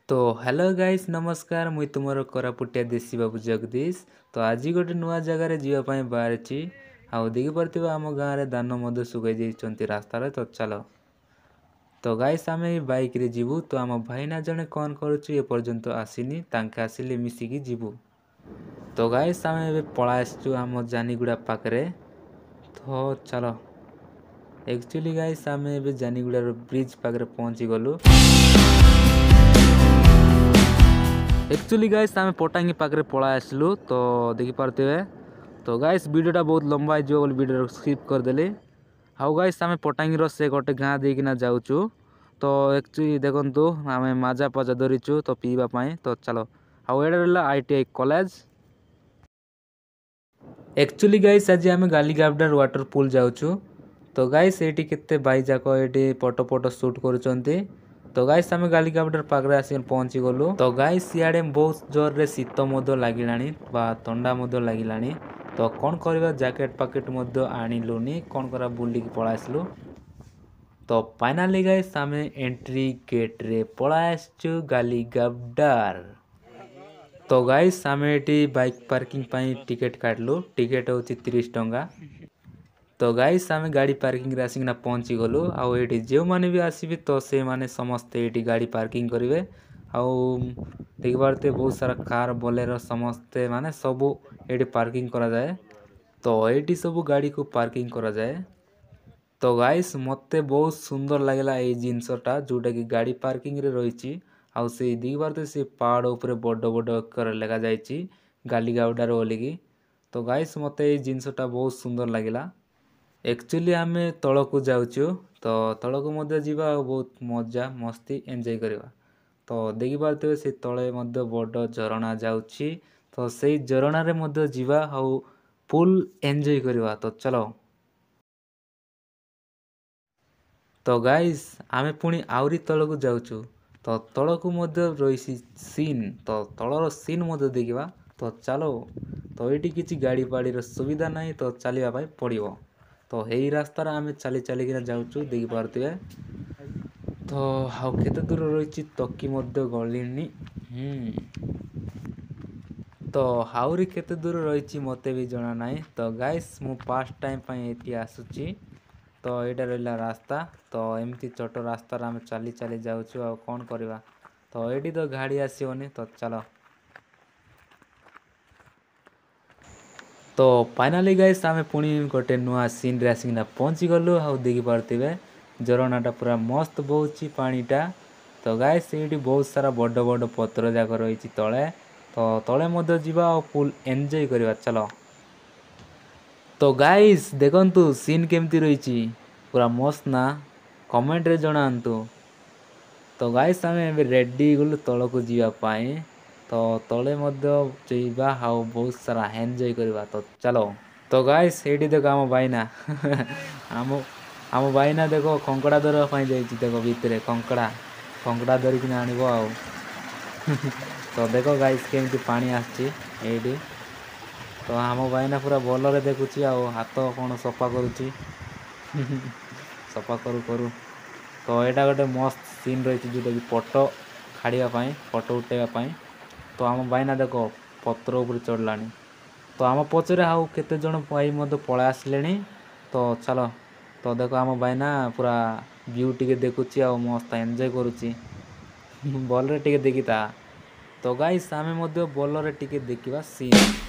तो hello guys नमस्कार मुई तुमर कोरापुटिया देसी बाबू जगदीश। तो आज गोटे नुआ जगार जावाई बाहरी आउ देखी पारे आम गाँव में धान मध्य सुगाई देइछन्ति रास्तार। तो चलो तो गाइस आम बाइक रे जीवु। तो आम भाईना जने कौन करुछु ए पर्यंत आसीनी, तांके आसिले मिसिकी जीवु। तो गाइस आम ए पळा आसचु आम जानीगुड़ा पाखरे। तो चलो एक्चुअली गाइस आम ए जानीगुड़ार ब्रिज पाखरे पहुँची गलु। एक्चुअली गाइस आम पटांगी पाखरे पळा आसलु। तो देखी पारथिबे। तो गाइस वीडियोटा बहुत लंबा हो बोली वीडियो स्किप करदेली। हाउ गाइस आम पटांगी से गोटे गाँ देकिना जाऊचु। तो एक्चुअली देखंतु आम माजा पाजा धरीचु तो पीवा पाए। तो चलो हाउ एडा रहला ITI कॉलेज। एक्चुअली गाइस आज आम गालीगाबडार वाटरपुल जाऊचु। तो गाइस एटी केते भाई जाक एटी फोटो फोटो शूट करूचंती। तो गाइस आम गालीगाबडार पाखरे आसी पहुंची गलु। तो गाइस इयाडे बहुत जोर रे शीत मध्य लागिलानी बा ठंडा मध्य लागिलानी। तो कौन करबा जैकेट पैकेट मध्य आनिलुनी कौन करा बुलिकी पळा आसलु। तो फाइनली गाइस आम एंट्री गेट रे पळा आसचु गालीगाबडार। तो गाइस आम एटी बाइक पार्किंग पाई टिकेट काटलु। टिकेट होची 30 टंका। तो गाइस आम गाड़ी पार्किंग रे आसिकना पहुंची गलु। आउ एटी जो माने भी आसीबे तो से माने समस्ते एटी गाड़ी पार्किंग करिवे। आउ देखि पारते बहुत सारा कार बोलेरो समस्ते माने सबु एटी पार्किंग करा जाए। तो एटी सबु गाड़ी को पार्किंग करा जाए। तो गाइस मते बहुत सुंदर लागला ए जिंसटा जोटा कि गाड़ी पार्किंग रे रहिची। आउ से देखि पारते से पहाड़ ऊपर बड़ बड़ अक्षर लेखा जाइची गालीगावडार बोलिकी। तो गाइस मते ए जिंसटा बहुत सुंदर लागला। एक्चुअली आम तलक जाऊँ। तो तलक मध्य जीवा बहुत मजा मस्ती एंजॉय करवा। तो देखि पारते से तले मध्य बड़ झरणा जाउची। तो से झरणा रे मध्य जीवा आउ फुल एंजॉय करवा। तो चलो तो गाइस आमे पुणी आउरी तलक जाऊँ। तो तलक मध्य रही सीन तो तलर सीन मध्य देखा। तो चलो तो ये किसी गाड़ी फाड़ी सुविधा नहीं तो चलवा पड़ो। तो यही रास्तार आम चली चलिकिना जाऊँ देखि पारथिबे। तो हाउ केते दूर रही तकी मध्य गलिनी। तो हाउरी केते दूर रही मते भी जना नहीं। तो गाइस मु फर्स्ट टाइम पाई एठी आसुची। तो एटा रहला रास्ता। तो एमती छोट रास्तार आम चली चली जाऊँ। आ कौन करवा। तो एटी तो गाड़ी आसीबनी। तो चलो तो फाइनली गाइस आम पुणी गोटे नुआ सीन रे आसिकना पहुंची गलु। हाउ देखि पारथिबे झरणाटा पूरा मस्त बहुची पानीटा। तो गाइस एटी बहुत सारा बड़ बड़ पत्र जाक रही तले। तो तले मध्य जीवा और फुल एंजॉय करवा। चलो तो गाइस देखंतु सीन केमती रही पूरा मस्त ना कमेंट रे जणांतु। तो गाइस आम रेडी गलु तलक जीवा पाए। तो तले मध्य जीवा हाउ बहुत सारा एंजॉय करवा। तो चलो तो गाइस एटी देखो आम भाईना आम आम भाईना देखो कंकड़ा धरवा पाई जाइछि। देखो भितरे कंकड़ा कंकड़ा धरिकिना आनिबो आउ तो देखो गाइस केमती पानी आछि एटी। तो आम भाईना पूरा भलरे देखुछि आउ हाथ कौन सफा करुछि सफा करू करू। तो एटा गोटे मस्त सीन रही जोटा कि फोटो खाड़िया फोटो उठेवा। तो आम भाईना देखो पत्र ऊपर चढ़लानी। तो आम पचरे हाउ केते जण भाई मध्य पळा आसलेनी। तो चलो तो देखो आम भाईना पूरा व्यू टिके देखुछि आ मस्त एंजॉय करुछि बलरे टिके देखिता। तो गाइस आमे मध्य बलरे टिके देखिबा सीन।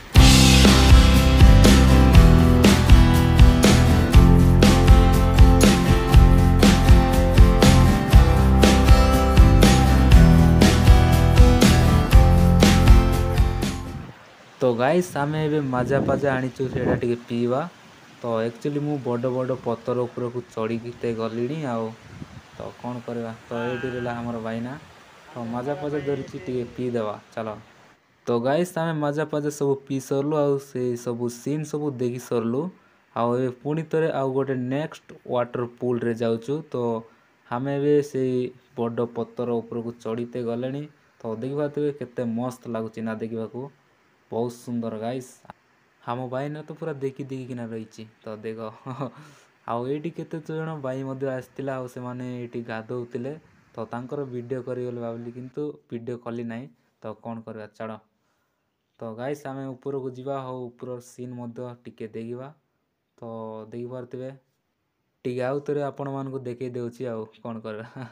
तो गाइस आम ए मजा पाजा आनीचु सेटा टिके पीवा। तो एक्चुअली मु बड़ बड़ पत्थर ऊपर को चढ़ी गली आउ। तो कौन करवा। तो ये रहा हमार भाईना। तो मजा पाजा धरी टिके पी देवा। चलो तो गाइस आम मजा पाजा सब पी सरलु आउ से सब सीन सब देखी सरलु। आउ पुणी थे आउ गोटे नेक्स्ट वाटर पुल रे जाऊँ। तो आम से बड़ पत्थर ऊपर को चढ़ीते गले। तो देखी पारे केते मस्त लगुच ना देखा बहुत सुंदर गाइस। हम भाई ना तो पूरा देखी देखिकिना रही। तो देखो आउ ये केते जन भाई आसते से गाधौले। ତ ତାଙ୍କର ଭିଡ଼ିଓ କରିବି ବୋଲି ଭାବିଲି କିନ୍ତୁ ଭିଡ଼ିଓ କଲି ନାହିଁ। ତ କ'ଣ କରିବା ଛାଡ଼। ତ ଗାଇସ୍ ଆମେ ଉପରକୁ ଯିବା, ହଉ ଉପର ସିନ୍ ମଧ୍ୟ ଟିକେ ଦେଖିବା। ତ ଦେଖିପାରୁଥିବେ, ଟିକେ ଆଉ ଥରେ ଆପଣମାନଙ୍କୁ ଦେଖେଇ ଦେଉଛି ଆଉ କ'ଣ କରିବା।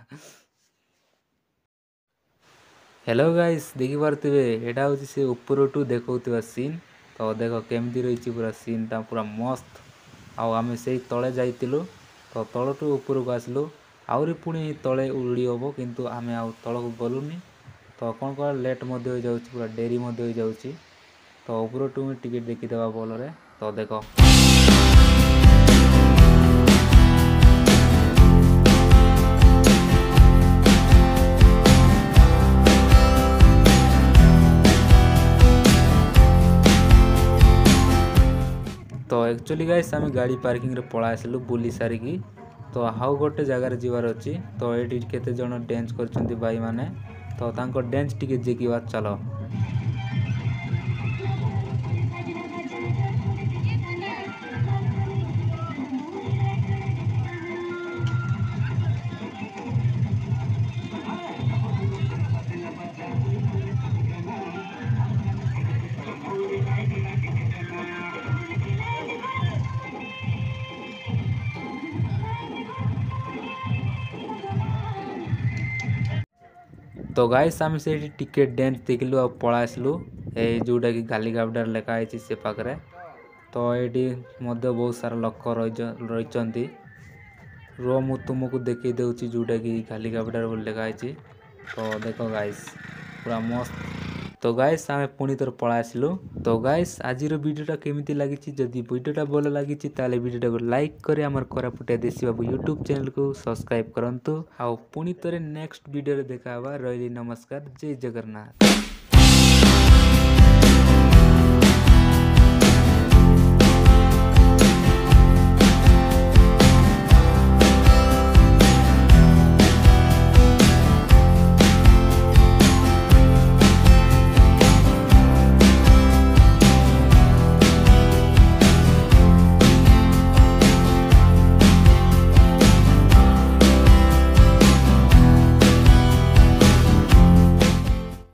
ହ୍ୟାଲୋ ଗାଇସ୍, ଦେଖିପାରୁଥିବେ ଏଇଟା ହେଉଛି ସେ ଉପରଠୁ ଦେଖାଉଥିବା ସିନ୍। ତ ଦେଖ କେମିତି ରହିଛି ପୁରା ସିନ୍ଟା ପୁରା ମସ୍ତ। ଆଉ ଆମେ ସେଇ ତଳେ ଯାଇଥିଲୁ, ତ ତଳଠୁ ଉପରକୁ ଆସିଲୁ। ଆହୁରି ପୁଣି ତଳେ ଉଡ଼ି ହେବ କିନ୍ତୁ ଆମେ ଆଉ ତଳକୁ ଗଲୁନି। ତ କ'ଣ କରିବା, ଲେଟ୍ ମଧ୍ୟ ହୋଇଯାଉଛି, ପୁରା ଡେରି ମଧ୍ୟ ହୋଇଯାଉଛି। ତ ଉପରଠୁ ଟିକେ ଦେଖିଦେବା ଭଲରେ। ତ ଦେଖ ତ ଆକ୍ଚୁଆଲି ଗାଇସ୍ ଆମେ ଗାଡ଼ି ପାର୍କିଂରେ ପଳାଇ ଆସିଲୁ ବୁଲି ସାରିକି। ତ ଆଉ ଗୋଟେ ଜାଗାରେ ଯିବାର ଅଛି। ତ ଏଇଠି କେତେ ଜଣ ଡ୍ୟାନ୍ସ କରିଛନ୍ତି ଭାଇମାନେ। ତ ତାଙ୍କ ଡ୍ୟାନ୍ସ ଟିକେ ଦେଖିବା ଚାଲ। ତ ଗାଇସ୍ ଆମେ ସେଇଠି ଟିକେ ଡ୍ୟାନ୍ସ ଦେଖିଲୁ ଆଉ ପଳାଇ ଆସିଲୁ, ଏଇ ଯେଉଁଟାକି ଗାଲିଗାବଡ଼ାରେ ଲେଖା ହେଇଛି ସେ ପାଖରେ। ତ ଏଇଠି ମଧ୍ୟ ବହୁତ ସାରା ଲୋକ ରହିଛନ୍ତି। ରୁହ ମୁଁ ତୁମକୁ ଦେଖେଇ ଦେଉଛି ଯେଉଁଟାକି ଗାଲିଗାବଡ଼ାରେ ବୋଲି ଲେଖା ହେଇଛି। ତ ଦେଖ ଗାଇସ୍ ପୁରା ମସ୍ତ। ତ ଗାଇସ୍ ଆମେ ପୁଣି ଥରେ ପଳାଇ ଆସିଲୁ। ତ ଗାଇସ୍ ଆଜିର ଭିଡ଼ିଓଟା କେମିତି ଲାଗିଛି, ଯଦି ଭିଡ଼ିଓଟା ଭଲ ଲାଗିଛି ତାହେଲେ ଭିଡ଼ିଓଟାକୁ ଲାଇକ୍ କରି ଆମର କୋରାପୁଟିଆ ଦେଶୀ ବାବୁ ୟୁଟ୍ୟୁବ୍ ଚ୍ୟାନେଲକୁ ସବସ୍କ୍ରାଇବ୍ କରନ୍ତୁ। ଆଉ ପୁଣି ଥରେ ନେକ୍ସଟ ଭିଡ଼ିଓରେ ଦେଖା ହେବା। ରହିଲି, ନମସ୍କାର, ଜୟ ଜଗନ୍ନାଥ।